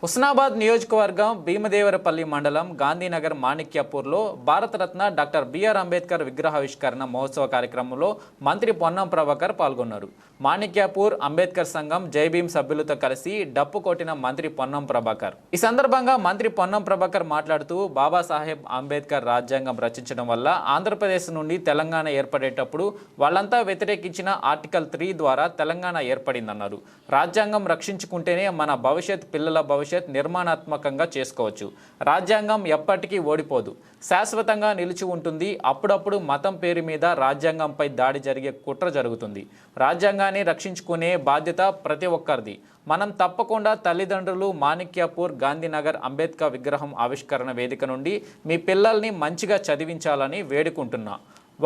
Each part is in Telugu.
హుస్నాబాద్ నియోజకవర్గం భీమదేవరపల్లి మండలం గాంధీనగర్ మాణిక్యాపూర్లో భారతరత్న డాక్టర్ బిఆర్ అంబేద్కర్ విగ్రహావిష్కరణ మహోత్సవ కార్యక్రమంలో మంత్రి పొన్నం ప్రభాకర్ పాల్గొన్నారు. మాణిక్యాపూర్ అంబేద్కర్ సంఘం జైభీం సభ్యులతో కలిసి డప్పు కొట్టిన మంత్రి పొన్నం ప్రభాకర్. ఈ సందర్భంగా మంత్రి పొన్నం ప్రభాకర్ మాట్లాడుతూ బాబాసాహెబ్ అంబేద్కర్ రాజ్యాంగం రచించడం వల్ల ఆంధ్రప్రదేశ్ నుండి తెలంగాణ ఏర్పడేటప్పుడు వాళ్ళంతా వ్యతిరేకించిన ఆర్టికల్ 3 ద్వారా తెలంగాణ ఏర్పడిందన్నారు. రాజ్యాంగం రక్షించుకుంటేనే మన భవిష్యత్ పిల్లల భవిష్యత్ నిర్మాణాత్మకంగా చేసుకోవచ్చు. రాజ్యాంగం ఎప్పటికీ ఓడిపోదు, శాశ్వతంగా నిలిచి ఉంటుంది. అప్పుడప్పుడు మతం పేరు మీద రాజ్యాంగంపై దాడి జరిగే కుట్ర జరుగుతుంది. రాజ్యాంగాన్ని రక్షించుకునే బాధ్యత ప్రతి ఒక్కరిది. మనం తప్పకుండా తల్లిదండ్రులు మాణిక్యాపూర్ గాంధీనగర్ అంబేద్కర్ విగ్రహం ఆవిష్కరణ వేదిక నుండి మీ పిల్లల్ని మంచిగా చదివించాలని వేడుకుంటున్నా.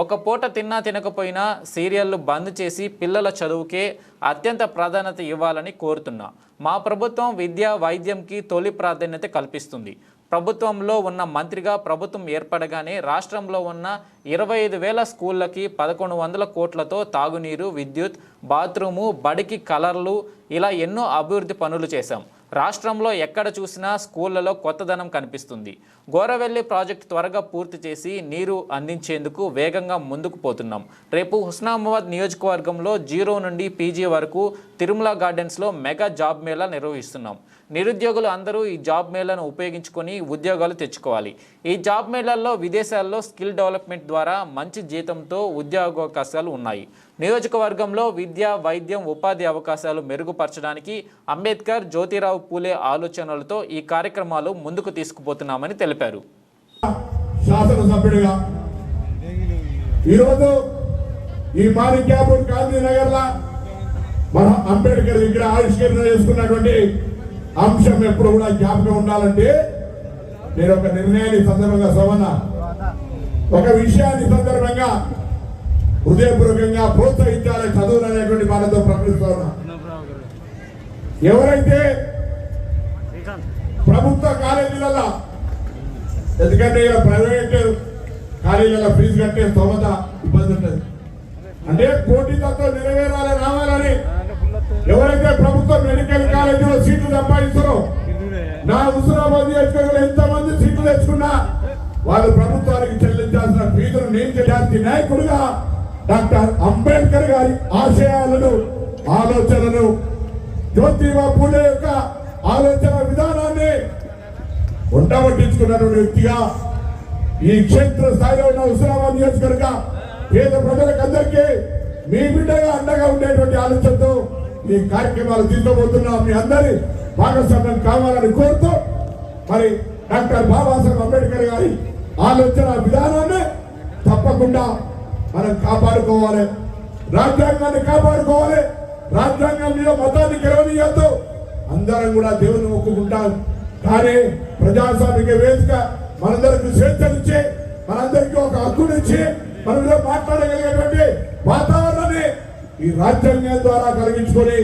ఒక పూట తిన్నా తినకపోయినా సీరియళ్లు బంద్ చేసి పిల్లల చదువుకే అత్యంత ప్రాధాన్యత ఇవ్వాలని కోరుతున్నా. మా ప్రభుత్వం విద్య వైద్యంకి తొలి ప్రాధాన్యత కల్పిస్తుంది. ప్రభుత్వంలో ఉన్న మంత్రిగా ప్రభుత్వం ఏర్పడగానే రాష్ట్రంలో ఉన్న 25,000 స్కూళ్ళకి 1,100 కోట్లతో తాగునీరు, విద్యుత్, బాత్రూము, బడికి కలర్లు ఇలా ఎన్నో అభివృద్ధి పనులు చేశాం. రాష్ట్రంలో ఎక్కడ చూసినా స్కూళ్లలో కొత్తదనం కనిపిస్తుంది. గోరవెల్లి ప్రాజెక్టు త్వరగా పూర్తి చేసి నీరు అందించేందుకు వేగంగా ముందుకు పోతున్నాం. రేపు హుస్నాబాద్ నియోజకవర్గంలో 0 నుండి పీజీ వరకు తిరుమల గార్డెన్స్లో మెగా జాబ్ మేళా నిర్వహిస్తున్నాం. నిరుద్యోగులు అందరూ ఈ జాబ్ మేళాను ఉపయోగించుకొని ఉద్యోగాలు తెచ్చుకోవాలి. ఈ జాబ్ మేళాల్లో విదేశాల్లో స్కిల్ డెవలప్మెంట్ ద్వారా మంచి జీతంతో ఉద్యోగావకాశాలు ఉన్నాయి. నియోజకవర్గంలో విద్య, వైద్యం, ఉపాధి అవకాశాలు మెరుగుపరచడానికి అంబేద్కర్, జ్యోతిరావు పూలే ఆలోచనలతో ఈ కార్యక్రమాలు ముందుకు తీసుకుపోతున్నామని తెలిపారు. శాసనసభ్యుడిగా ఈరోజు ఈ మాణిక్యాపూర్ గాంధీనగర్లో మన అంబేద్కర్ విగ్రహ ఆవిష్కరణ చేసుకున్నటువంటి అంశం ఎప్పుడు కూడా జ్ఞాపకం ఉండాలంటే నేను ఒక నిర్ణయాన్ని సందర్భంగా ఒక విషయాన్ని సందర్భంగా హృదయపూర్వకంగా ప్రోత్సహించాలని చదువులు అనేటువంటి వాళ్ళతో ప్రకటిస్తా ఉన్నా. ఎవరైతే ప్రభుత్వ కాలేజీలలో, ఎందుకంటే ఇలా ప్రైవేట్ కాలేజీలలో ఫీజు కట్టే స్తోమత ఇబ్బంది ఉంటుంది, అంటే పోటీతో నెరవేరాలి రావాలని ఎవరైతే ప్రభుత్వ మెడికల్ కాలేజీలో సీట్లు సంపాదిస్తారో, నా హుస్నాబాద్ నియోజకవర్గంలో ఎంతమంది సీట్లు తెచ్చుకున్నా వాళ్ళు ప్రభుత్వానికి చెల్లించాల్సిన ఫీజును నేను చేయాల్సిన నాయకుడిగా డాక్టర్ అంబేద్కర్ గారి ఆశయాలను, ఆలోచనలను, జ్యోతిరావు పూలే యొక్క ఆలోచన విధానాన్ని ఉండబట్టించుకున్నటువంటి వ్యక్తిగా ఈ క్షేత్ర స్థాయిలో ఉన్న హుస్నాబాద్ నియోజకవర్గ పేద ప్రజలకు అందరికీ మీ బిడ్డగా అండగా ఉండేటువంటి ఆలోచనతో ఈ కార్యక్రమాలు తీసుకోబోతున్నాం. మీ అందరి భాగస్వామ్యం కావాలని కోరుతూ మరి డాక్టర్ బాబాసాహెబ్ అంబేద్కర్ గారి ఆలోచన విధానాన్ని తప్పకుండా మనం కాపాడుకోవాలి. రాజ్యాంగాన్ని కాపాడుకోవాలి. రాజ్యాంగం మీద మతాన్ని గెలవనీయద్దు. అందరం కూడా దేవుని మొక్కుకుంటాం. కానీ ప్రజాస్వామిక వేదిక మనందరికి స్వేచ్ఛనిచ్చి, మనందరికీ ఒక హక్కునిచ్చి మనలో మాట్లాడగలిగేటువంటి వాతావరణాన్ని ఈ రాజ్యాంగం ద్వారా కలిగించుకొని,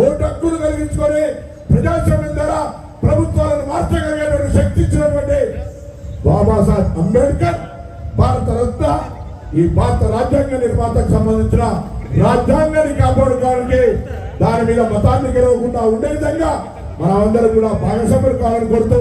ఓటు హక్కును కలిగించుకొని, ప్రజాస్వామ్యం ద్వారా ప్రభుత్వాలను మార్చగలిగేటువంటి శక్తి ఇచ్చినటువంటి బాబాసాహెబ్ అంబేద్కర్ భారత రత్న, ఈ భారత రాజ్యాంగ నిర్మాతకు సంబంధించిన రాజ్యాంగాన్ని కాపాడుకోవడానికి, దాని మీద మతాన్ని గెలవకుండా ఉండే విధంగా మనమందరం కూడా భాగస్వాములు కావాలని కోరుతూ